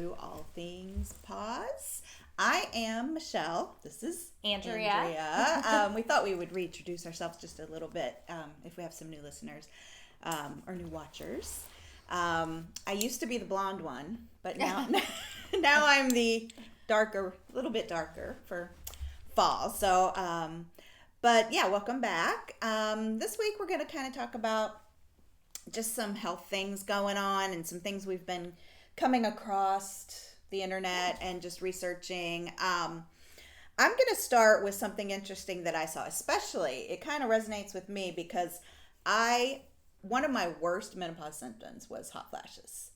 to All Things Pause. I am Michelle. This is Andrea. We thought we would reintroduce ourselves just a little bit if we have some new listeners or new watchers. I used to be the blonde one, but now I'm the darker, a little bit darker for fall. So, but yeah, welcome back. This week we're going to kind of talk about just some health things going on and some things we've been coming across the internet and just researching. I'm going to start with something interesting that I saw, especially it kind of resonates with me because one of my worst menopause symptoms was hot flashes.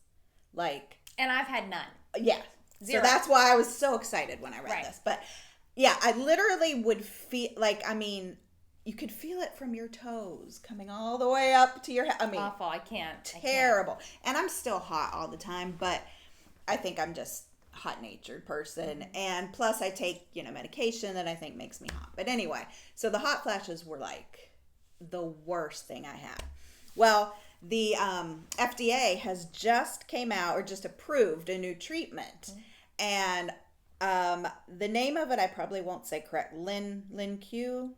And I've had none. Yeah. Zero. So that's why I was so excited when I read Right. this. But yeah, I literally would feel you could feel it from your toes coming all the way up to your head. Awful. I can't. Terrible. And I'm still hot all the time, but I think I'm just a hot-natured person. Mm-hmm. And plus I take, medication that I think makes me hot. But anyway, so the hot flashes were like the worst thing I had. Well, the FDA has just came out or just approved a new treatment. Mm-hmm. And the name of it I probably won't say correct. Lynkuet. Lynkuet.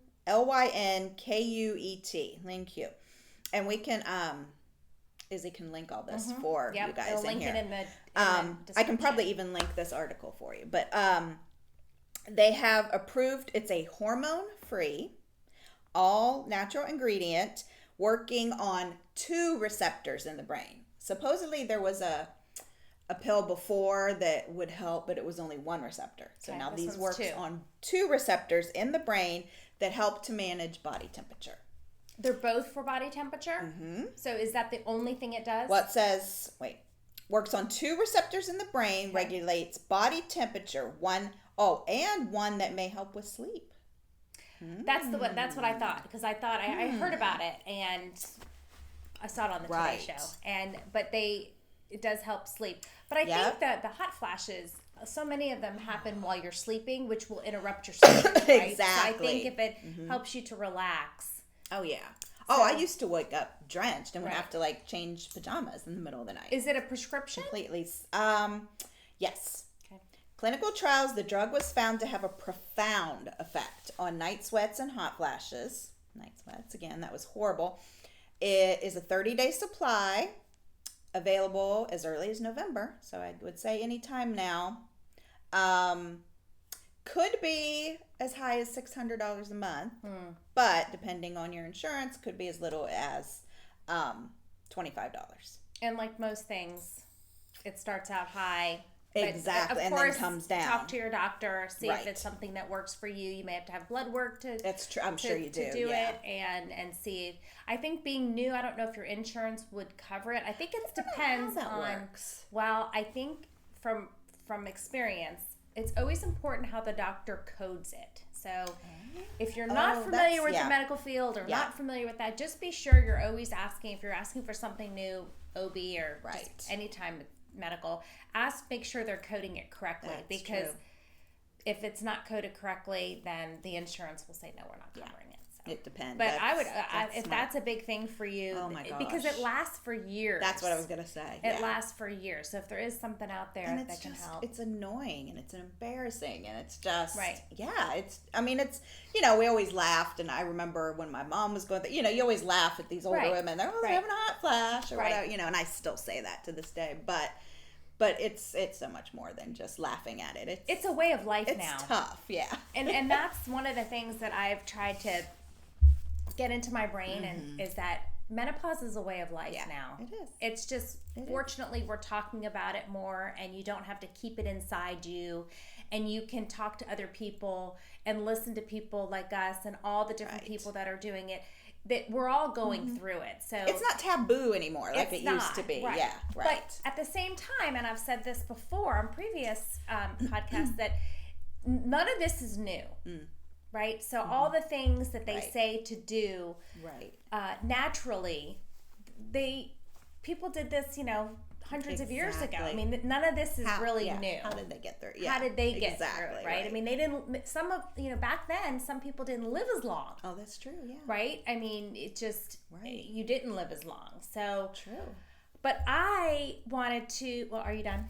Lynkuet. And we can Izzy can link all this for you guys I'll link here. it in the I can probably even link this article for you. But they have approved, it's a hormone-free, all natural ingredient working on 2 receptors in the brain. Supposedly there was a pill before that would help, but it was only 1 receptor. So now these works on 2 receptors in the brain that help to manage body temperature. They're both for body temperature? Mm-hmm. So is that the only thing it does? Well, it says, works on 2 receptors in the brain, regulates body temperature, and one that may help with sleep. That's what I thought, because I thought I heard about it and I saw it on the Today Show. But it does help sleep. But I think that the hot flashes, so many of them happen while you're sleeping, which will interrupt your sleep. Right? Exactly. So I think if it helps you to relax. Oh, yeah. I used to wake up drenched and would have to change pajamas in the middle of the night. Is it a prescription? Completely. Yes. Okay. Clinical trials, the drug was found to have a profound effect on night sweats and hot flashes. Night sweats, again, that was horrible. It is a 30-day supply, available as early as November. So I would say anytime now. Could be as high as $600 a month, but depending on your insurance, could be as little as $25. And like most things, it starts out high. Exactly, and then comes down. Talk to your doctor, see if it's something that works for you. You may have to have blood work to. That's true. I'm sure you do. To do it and see. I think being new, I don't know if your insurance would cover it. I think it depends how that on. Works. Well, I think from experience, it's always important how the doctor codes it. So if you're not familiar with the medical field or not familiar with that, just be sure you're always asking. If you're asking for something new, OB or just anytime medical, make sure they're coding it correctly. That's because true. if it's not coded correctly, then the insurance will say, no, we're not covering it. So. It depends. But that's a big thing for you, oh my gosh, because it lasts for years. That's what I was going to say. It lasts for years. So if there is something out there that can help. It's annoying and it's embarrassing and it's just, it's, we always laughed, and I remember when my mom was going through, you always laugh at these older women. They're having a hot flash or whatever, and I still say that to this day, but it's so much more than just laughing at it. It's a way of life now. It's tough, yeah. And that's one of the things that I've tried to get into my brain, and is that menopause is a way of life now. It is. It's just, fortunately, we're talking about it more, and you don't have to keep it inside you, and you can talk to other people and listen to people like us and all the different people that are doing it. That we're all going through it. So it's not taboo anymore like it used to be. Right. Yeah, right. But at the same time, and I've said this before on previous podcasts, that none of this is new. Right? So all the things that they say to do naturally, people did this, hundreds of years ago. I mean, none of this is really new. How did they get through it? Yeah, how did they get through it, right? I mean, they didn't, back then, some people didn't live as long. Oh, that's true, yeah. Right? I mean, it just, you didn't live as long. So, true. But I wanted to, well, are you done?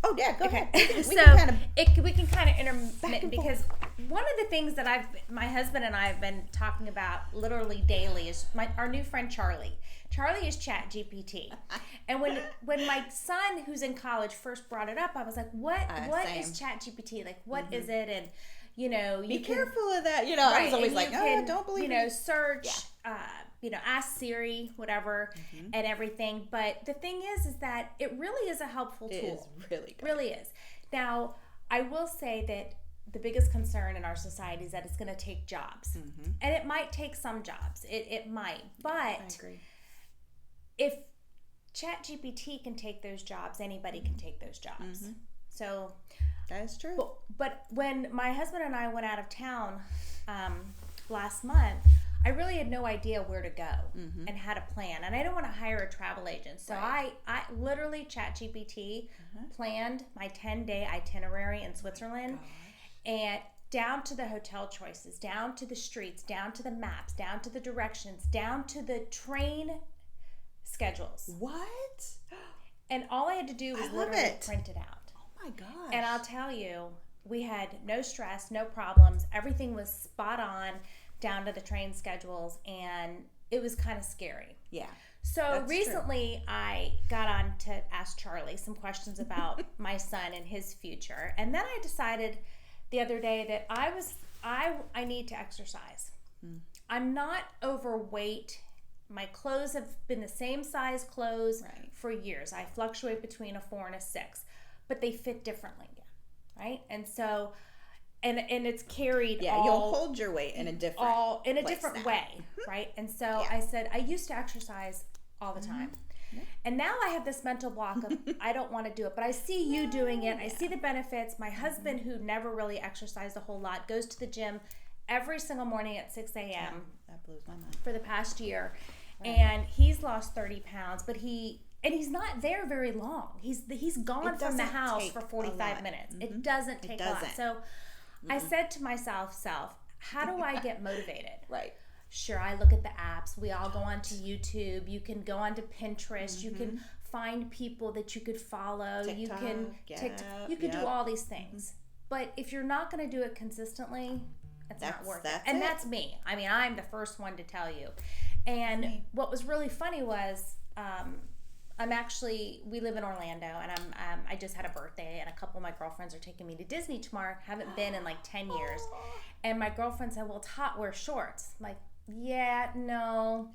Oh yeah, go ahead. We can kind of intermittent because one of the things that my husband and I have been talking about literally daily is our new friend Charlie. Charlie is ChatGPT, and when my son who's in college first brought it up, I was like, what is ChatGPT? Like, what is it? And be careful of that. I was always like, don't believe it. Search. Ask Siri, whatever, and everything. But the thing is that it really is a helpful tool. It is really good. Really is. Now, I will say that the biggest concern in our society is that it's going to take jobs. And it might take some jobs. It might. But I agree. If ChatGPT can take those jobs, anybody can take those jobs. So that is true. But when my husband and I went out of town last month, I really had no idea where to go and how to plan. And I didn't want to hire a travel agent. So I literally, ChatGPT, planned my 10-day itinerary in Switzerland. And down to the hotel choices, down to the streets, down to the maps, down to the directions, down to the train schedules. What? And all I had to do was literally print it out. Oh my gosh. And I'll tell you, we had no stress, no problems. Everything was spot on, down to the train schedules, and it was kind of scary. Yeah. So recently I got on to ask Charlie some questions about my son and his future. And then I decided the other day that I need to exercise. I'm not overweight. My clothes have been the same size clothes for years. I fluctuate between a 4 and a 6, but they fit differently, right? And so and it's carried you'll hold your weight in a different way, right? And so I said I used to exercise all the time. And now I have this mental block of I don't want to do it, but I see you doing it. I see the benefits. My husband, who never really exercised a whole lot, goes to the gym every single morning at 6 a.m. That blows my mind. For the past year. And he's lost 30 pounds, but he's not there very long. He's gone from the house for 45 minutes. It doesn't take a lot. So I said to myself, how do I get motivated? Sure, I look at the apps. We all go onto YouTube. You can go onto Pinterest. You can find people that you could follow. TikTok, you can do all these things. But if you're not going to do it consistently, it's not worth it. And that's me. I mean, I'm the first one to tell you. And what was really funny was we live in Orlando, and I just had a birthday, and a couple of my girlfriends are taking me to Disney tomorrow. Haven't been in like 10 years. And my girlfriend said, well, it's hot, wear shorts. I'm like, yeah, no,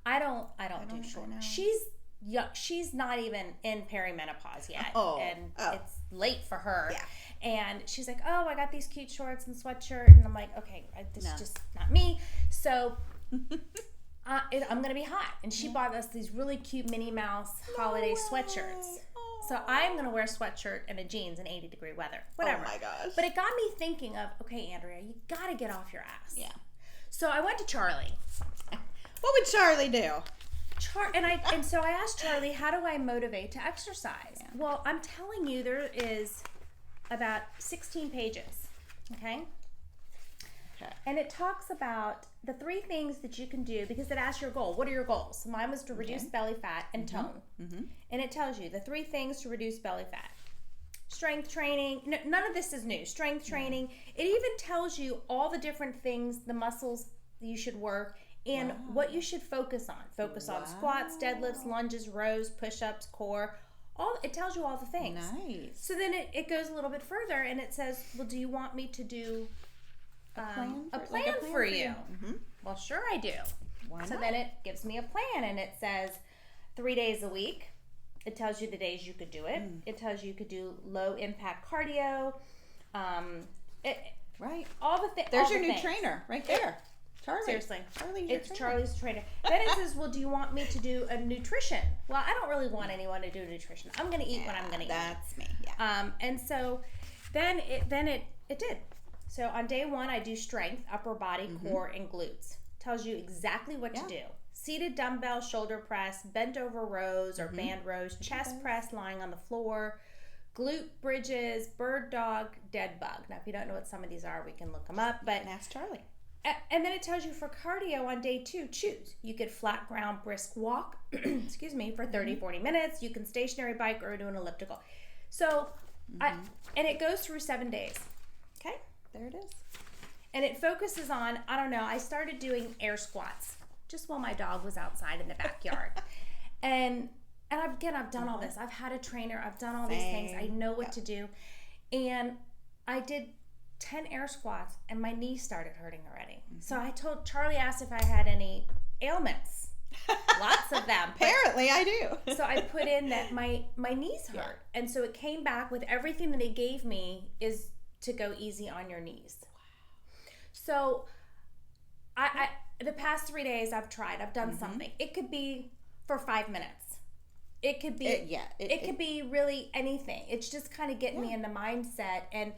I don't do shorts. She's not even in perimenopause yet. It's late for her. And she's like, oh, I got these cute shorts and sweatshirt. And I'm like, okay, this is just not me. So I'm going to be hot. And she bought us these really cute Minnie Mouse holiday sweatshirts. So I'm going to wear a swotshirt and a jeans in 80-degree weather. Whatever. Oh, my gosh. But it got me thinking of, okay, Andrea, you got to get off your ass. Yeah. So I went to Charlie. What would Charlie do? And so I asked Charlie, how do I motivate to exercise? Yeah. Well, I'm telling you, there is about 16 pages. Okay. And it talks about the 3 things that you can do, because it asks your goal. What are your goals? Mine was to reduce belly fat and tone. And it tells you the 3 things to reduce belly fat. Strength training. No, none of this is new. Strength training. It even tells you all the different things, the muscles you should work, and what you should focus on. Focus on squats, deadlifts, lunges, rows, push-ups, core. It tells you all the things. Nice. So then it goes a little bit further, and it says, well, do you want me to do a plan for you? Well, sure I do. Why so not? Then it gives me a plan, and it says 3 days a week. It tells you the days you could do it. It tells you could do low impact cardio. All the things. There's your new trainer right there. Charlie. Seriously. Charlie's trainer. Then it says, well, do you want me to do a nutrition? Well, I don't really want anyone to do nutrition. I'm going to eat what I'm going to eat. That's me. Yeah. And so then it did. So on day 1, I do strength, upper body, core, and glutes. Tells you exactly what to do. Seated dumbbell, shoulder press, bent over rows or band rows, chest press lying on the floor, glute bridges, bird dog, dead bug. Now, if you don't know what some of these are, we can look them up. But ask Charlie. And then it tells you for cardio on day 2, choose. You could flat ground brisk walk, for 30, 40 minutes. You can stationary bike or do an elliptical. So And it goes through 7 days. Okay, there it is. And it focuses on, I don't know, I started doing air squats just while my dog was outside in the backyard. and I've done all this. I've had a trainer. I've done all these things. I know what to do. And I did 10 air squats and my knee started hurting already. So I told, Charlie asked if I had any ailments. Lots of them. Apparently I do. So I put in that my knees hurt. Yeah. And so it came back with everything that he gave me is to go easy on your knees. So I the past 3 days I've tried. I've done something. It could be for 5 minutes. It could be it could be really anything. It's just kind of getting me in the mindset. And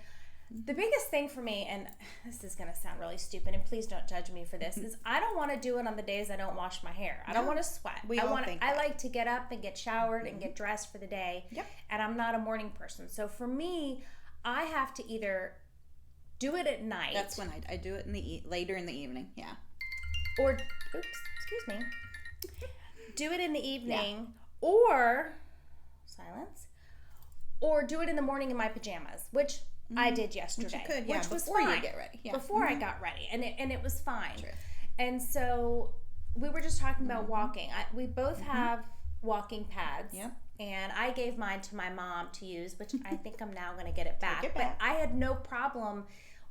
the biggest thing for me, and this is going to sound really stupid, and please don't judge me for this, is I don't want to do it on the days I don't wash my hair. I don't want to sweat. I like to get up and get showered and get dressed for the day. Yep. And I'm not a morning person. So for me, I have to either do it at night. That's when I do it in the later in the evening. Yeah. Or excuse me. Do it in the evening or silence. Or do it in the morning in my pajamas, which I did yesterday. Which you could, which was before fine. You get ready. Yeah. Before I got ready. And it was fine. True. And so we were just talking about walking. We both have walking pads. Yep. And I gave mine to my mom to use, which I think I'm now going to get it back. But I had no problem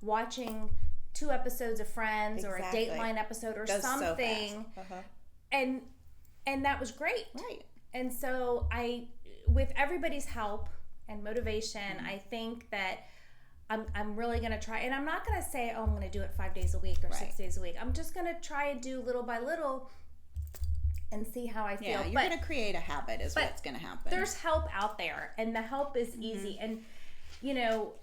watching 2 episodes of Friends or a Dateline episode or something. So fast. And that was great. Right. And so with everybody's help and motivation, I think that I'm really going to try. And I'm not going to say, I'm going to do it 5 days a week or 6 days a week. I'm just going to try and do little by little and see how I feel. Yeah, you're going to create a habit is what's going to happen. There's help out there, and the help is easy. And, you know,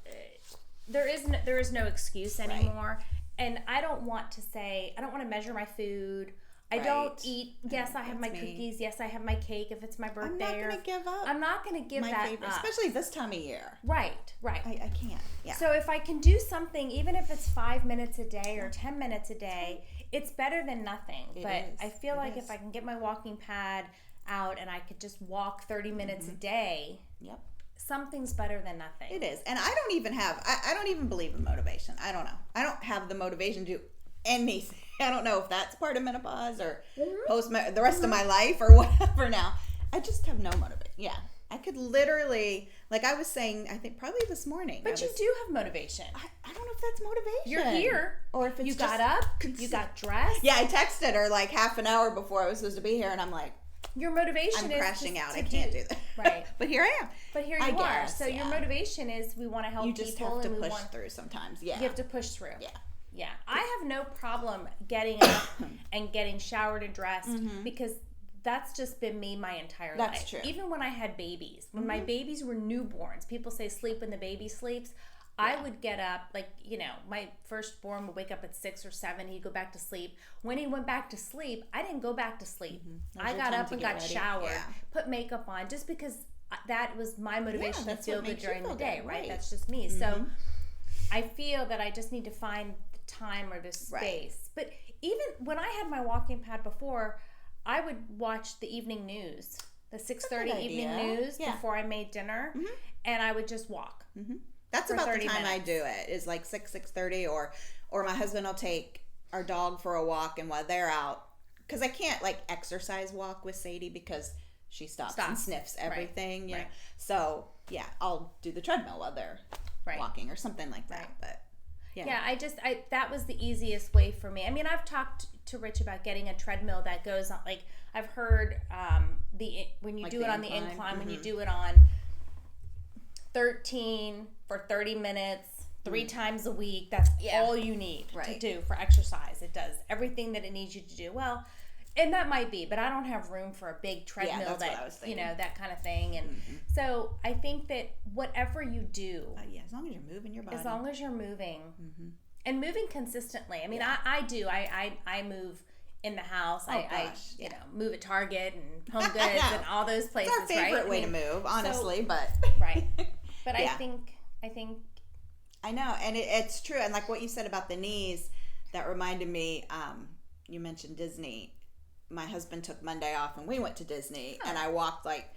there is no excuse anymore. Right. And I don't want to measure my food. I don't eat. Yes, I have my cookies. Yes, I have my cake if it's my birthday. I'm not going to give up. I'm not going to give my that favorite, up. especially this time of year. Right. I can't. Yeah. So if I can do something, even if it's 5 minutes a day or 10 minutes a day, it's better than nothing. I feel like if I can get my walking pad out and I could just walk 30 minutes a day, something's better than nothing. It is. And I don't even believe in motivation. I don't know. I don't have the motivation to do anything. I don't know if that's part of menopause or the rest of my life or whatever now. I just have no motivation. Yeah. I could literally, like I was saying, I think probably this morning. But you do have motivation. I don't know if that's motivation. You're here. Or if it's you got up, you got dressed. Yeah, I texted her like half an hour before I was supposed to be here, and I'm like, your motivation I'm crashing out. I can't do that. Right. But here I am. But here you are. So your motivation is we want to help people. You just have to push through sometimes. Yeah. You have to push through. Yeah. Yeah. I have no problem getting up and getting showered and dressed because that's just been me my entire life. That's true. Even when I had babies, when my babies were newborns, people say sleep when the baby sleeps. I would get up, like, you know, my firstborn would wake up at 6 or 7. He'd go back to sleep. When he went back to sleep, I didn't go back to sleep. I got up and got showered, put makeup on, just because that was my motivation to feel good during the day, right? That's just me. So I feel that I just need to find the time or the space. But even when I had my walking pad before, I would watch the evening news, the 6:30 evening news before I made dinner, and I would just walk. That's about the time I do it, is like 6:30, or my husband will take our dog for a walk, and while they're out, because I can't like exercise walk with Sadie because she stops. And sniffs everything. Yeah. So yeah, I'll do the treadmill while they're walking or something like that. But yeah, that was the easiest way for me. I mean, I've talked to Rich about getting a treadmill that goes on, like I've heard when you do it on the incline, when you do it on 13 for 30 minutes 3 times a week, that's all you need to do for exercise. It does everything that it needs you to do. Well, and that might be, but I don't have room for a big treadmill that kind of thing. And so I think that whatever you do, as long as you're moving your body, as long as you're moving and moving consistently. I mean, I do. I move in the house. I move at Target and Home Goods and all those places. It's our favorite way to move, honestly. But but I think I know, and it's true. And like what you said about the knees, that reminded me. You mentioned Disney. My husband took Monday off, and we went to Disney, and I walked like,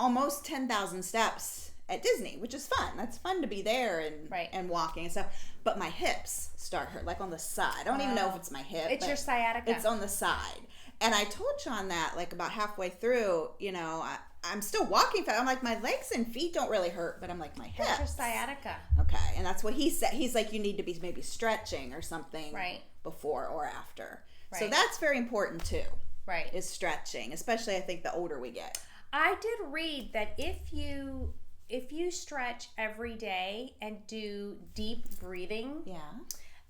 almost 10,000 steps at Disney, which is fun. That's fun to be there and and walking and stuff. But my hips start hurt, like on the side. I don't even know if it's my hip. It's your sciatica. It's on the side. And I told Sean that, like, about halfway through, you know, I'm still walking fast. I'm like, my legs and feet don't really hurt, but I'm like, my hips. That's your sciatica. Okay. And that's what he said. He's like, you need to be maybe stretching or something before or after. Right. So that's very important too. Right. Is stretching, especially I think the older we get. I did read that if you stretch every day and do deep breathing,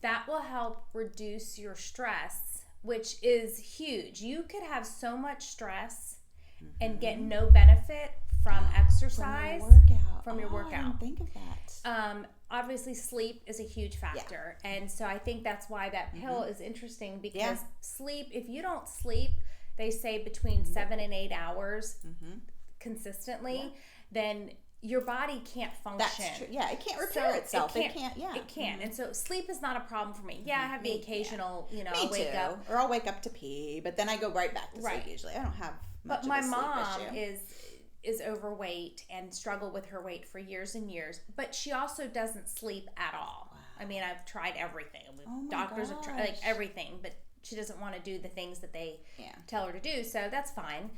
that will help reduce your stress, which is huge. You could have so much stress and get no benefit from exercise, from your workout. I didn't think of that. Obviously, sleep is a huge factor. Yeah. And so I think that's why that pill is interesting, because sleep, if you don't sleep, they say between 7 and 8 hours consistently, then your body can't function. That's true. Yeah, it can't repair itself. It can't. It can't. And so sleep is not a problem for me. Yeah, I have the occasional, you know, I'll wake up. Or I'll wake up to pee, but then I go right back to sleep usually. I don't have much of a sleep issue. But my mom is overweight and struggled with her weight for years and years, but she also doesn't sleep at all. Wow. I mean, I've tried everything. Doctors have tried like everything, but she doesn't want to do the things that they tell her to do, so that's fine.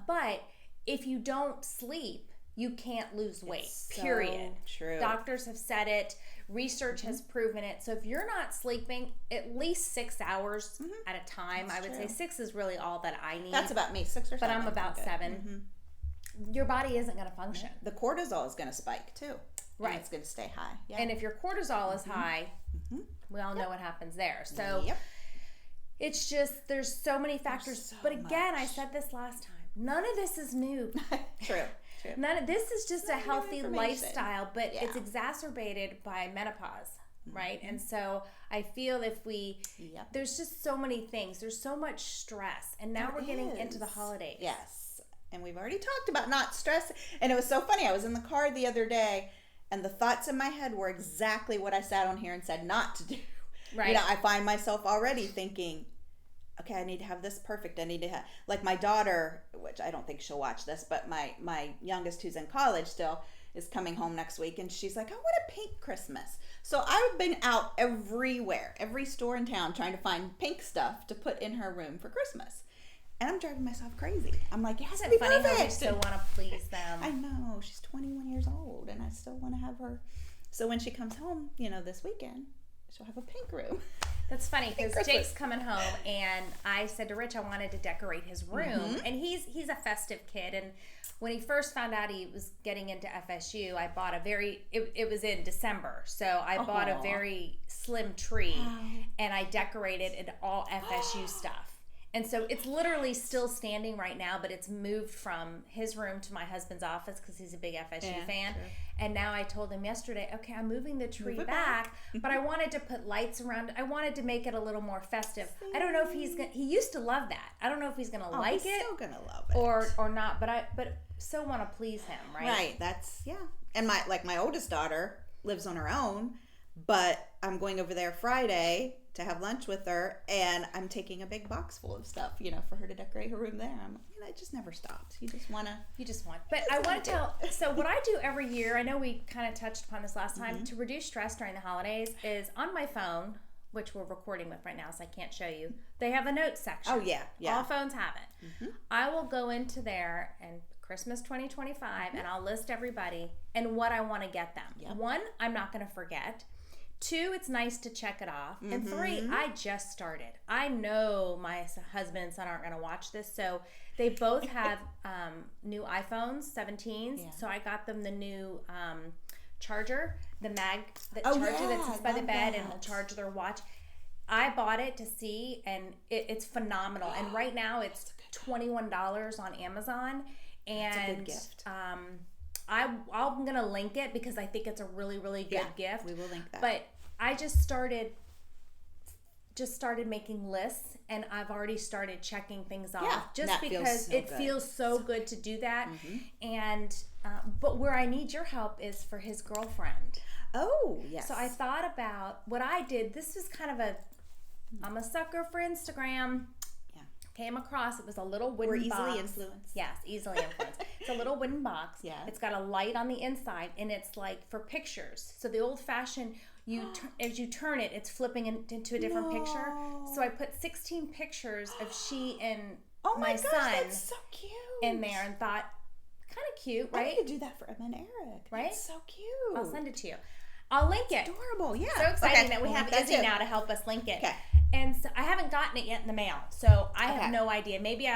But if you don't sleep, you can't lose weight, period. So true. Doctors have said it. Research has proven it. So if you're not sleeping at least 6 hours at a time, I would say 6 is really all that I need. That's about me, 6 or 7. But I'm about 7. Your body isn't going to function. The cortisol is going to spike too. Right. And it's going to stay high. Yeah. And if your cortisol is high, we all know what happens there. So it's just, there's so many factors. But again, I said this last time, none of this is new. True. None of this is just a healthy lifestyle, but it's exacerbated by menopause, right? And so I feel if we, there's just so many things. There's so much stress. And now we're getting into the holidays. Yes. And we've already talked about not stress. And it was so funny. I was in the car the other day, and the thoughts in my head were exactly what I sat on here and said not to do. Right. You know, I find myself already thinking, okay, I need to have this perfect. I need to have, like my daughter, which I don't think she'll watch this, but my youngest, who's in college still, is coming home next week, and she's like, I want a pink Christmas. So I've been out everywhere, every store in town, trying to find pink stuff to put in her room for Christmas. And I'm driving myself crazy. I'm like, it has to be perfect. How we still want to please them. I know. She's 21 years old, and I still want to have her. So when she comes home, you know, this weekend, she'll have a pink room. That's funny, because Jake's coming home, and I said to Rich I wanted to decorate his room. And he's a festive kid, and when he first found out he was getting into FSU, I bought a very, it was in December, so I bought a very slim tree, and I decorated it all FSU stuff. And so it's literally still standing right now, but it's moved from his room to my husband's office because he's a big FSU fan. Sure. And now I told him yesterday, okay, I'm moving the tree back, but I wanted to put lights around it. I wanted to make it a little more festive. I don't know if he's going to, he used to love that. I don't know if he's going to like it. He's still going to love it. Or not, but still want to please him, right? Right, that's, And my oldest daughter lives on her own, but I'm going over there Friday to have lunch with her, and I'm taking a big box full of stuff, you know, for her to decorate her room there. It just never stops. You just want. But I want to tell. So what I do every year, I know we kind of touched upon this last time, to reduce stress during the holidays, is on my phone, which we're recording with right now, so I can't show you. They have a notes section. Oh yeah. All phones have it. I will go into there and Christmas 2025, and I'll list everybody and what I want to get them. 1, I'm not going to forget. 2, it's nice to check it off. And 3, I just started. I know my husband and son aren't going to watch this, so they both have new iPhones, 17s. So I got them the new charger, the charger that sits by the bed and will charge their watch. I bought it to see, and it's phenomenal. And right now it's $21 on Amazon. And that's a good gift. I'm going to link it because I think it's a really, really good gift. We will link that. But I just started making lists, and I've already started checking things off just because it feels so good to do that. And but where I need your help is for his girlfriend. Oh, yes. So I thought about what I did. This was kind of I'm a sucker for Instagram. Came across, it was a little wooden box. We're easily influenced. Yes, easily influenced. It's a little wooden box. Yeah. It's got a light on the inside, and it's like for pictures. So the old-fashioned, as you turn it, it's flipping into a different picture. So I put 16 pictures of she and my son that's so cute. in there, and thought, kind of cute, right? I need to do that for Emma and Eric. Right? That's so cute. I'll send it to you. I'll link it. Adorable, yeah. So exciting that we have Izzy now to help us link it. Okay. And so I haven't gotten it yet in the mail, so I have no idea. Maybe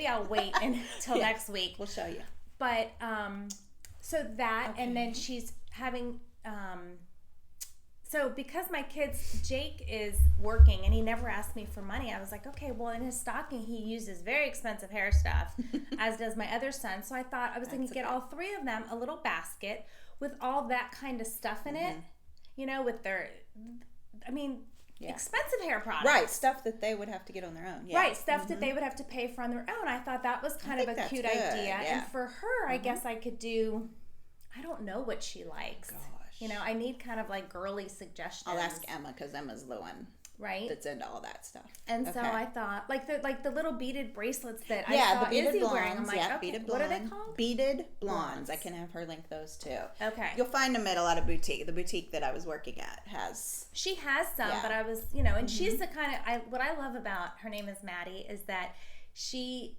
I'll wait until next week. We'll show you. But so that, and then she's having so because my kids, Jake is working and he never asked me for money, I was like, okay, well, in his stocking he uses very expensive hair stuff, as does my other son. So I thought I was going to get all three of them a little basket with all that kind of stuff in it, with their, expensive hair products. Right, stuff that they would have to get on their own. Yeah. Right, stuff that they would have to pay for on their own. I thought that was kind of a cute idea. Yeah. And for her, I guess I could do, I don't know what she likes. Gosh. I need kind of like girly suggestions. I'll ask Emma, because Emma's the one that's into all that stuff. And so I thought, like the little beaded bracelets that I saw Izzy wearing. I'm like, beaded blondes. What are they called? Beaded blondes. I can have her link those too. Okay. You'll find them at a lot of boutique. The boutique that I was working at has. She has some, but I was, and she's the kind of, what I love about her name is Maddie, is that she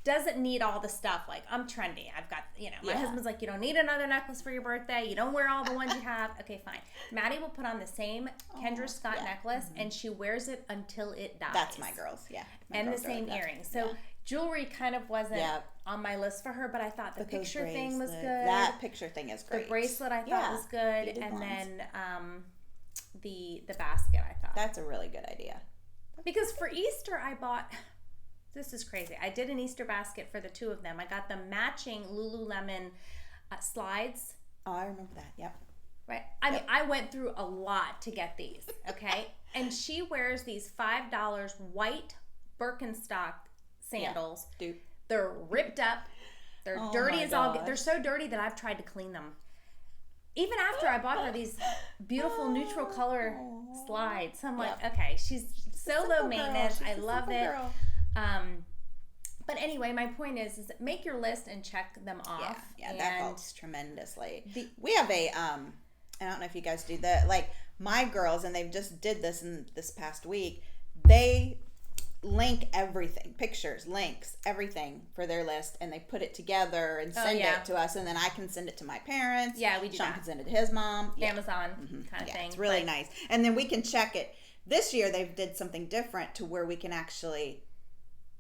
doesn't need all the stuff. Like, I'm trendy. I've got, my husband's like, you don't need another necklace for your birthday. You don't wear all the ones you have. Okay, fine. Maddie will put on the same Kendra Scott necklace, and she wears it until it dies. That's my girls, yeah. And the same earrings. So jewelry kind of wasn't on my list for her, but I thought the picture thing was good. That picture thing is great. The bracelet I thought was good. Beaded and blondes. Then the basket I thought. That's a really good idea. Because for Easter I bought... This is crazy. I did an Easter basket for the two of them. I got the matching Lululemon slides. Oh, I remember that. Yep. Right. I mean, I went through a lot to get these. Okay. And she wears these $5 white Birkenstock sandals. Yeah. Dude. They're ripped up. They're dirty as all. They're so dirty that I've tried to clean them. Even after I bought her these beautiful neutral color slides, I'm like, okay, she's so low maintenance. I love it. Girl. But anyway, my point is make your list and check them off. Yeah, that helps tremendously. We have a, I don't know if you guys do that, like my girls, and they've just did this in this past week, they link everything, pictures, links, everything for their list, and they put it together and send it to us, and then I can send it to my parents. Yeah, we do Sean that. can send it to his mom. Amazon kind of thing. It's really nice. And then we can check it. This year they did something different to where we can actually...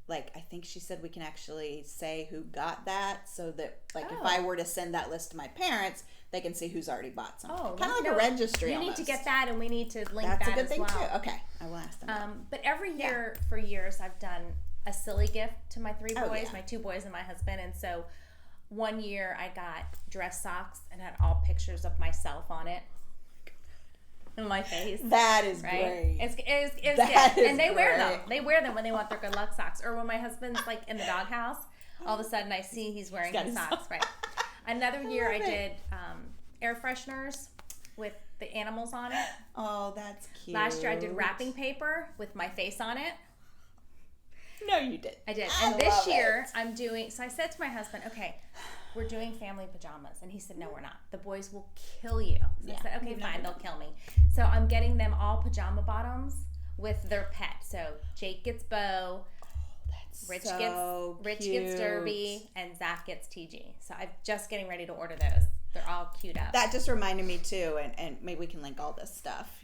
Like, I think she said we can actually say who got that, so that, like, if I were to send that list to my parents, they can see who's already bought something. Kind of like a registry. You need to get that, and we need to link that as well. That's a good thing, too. Okay, I will ask them. But every year, for years, I've done a silly gift to my three boys, my two boys and my husband, and so one year I got dress socks and had all pictures of myself on it. In my face. That is great. It's good. And they wear them. They wear them when they want their good luck socks. Or when my husband's like in the doghouse, all of a sudden I see he's wearing his socks. Right. Another year I did air fresheners with the animals on it. Oh, that's cute. Last year I did wrapping paper with my face on it. No, you did. I did. And this year I'm doing, so I said to my husband, okay, we're doing family pajamas. And he said, no, we're not. The boys will kill you. So I said, okay, fine, they'll kill me. So I'm getting them all pajama bottoms with their pet. So Jake gets Bo, Rich gets Derby, and Zach gets TG. So I'm just getting ready to order those. They're all queued up. That just reminded me too, and maybe we can link all this stuff.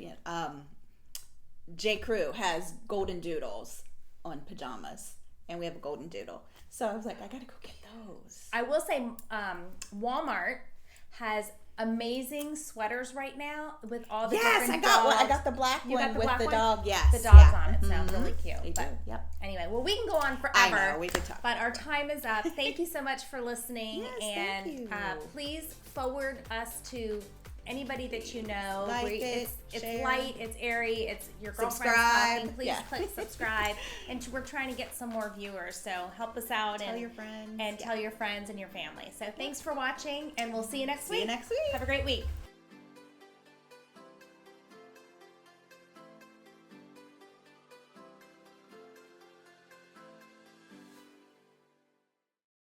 J. Crew has golden doodles on pajamas, and we have a golden doodle. So I was like, I gotta go get those. I will say, Walmart has amazing sweaters right now with all the different dogs. I got the black one with the dog. Yes, the dogs on it. So really cute. They do. Yep. Anyway, well, we can go on forever. I know, we could talk. But our time is up. Thank you so much for listening. Yes, thank you. Please forward us to anybody that you know. Like it's share. Light, it's airy, it's your girlfriend's talking. Please click subscribe. And we're trying to get some more viewers, so help us out. Tell your friends. And tell your friends and your family. So thanks for watching, and we'll see you next week. See you next week. Have a great week.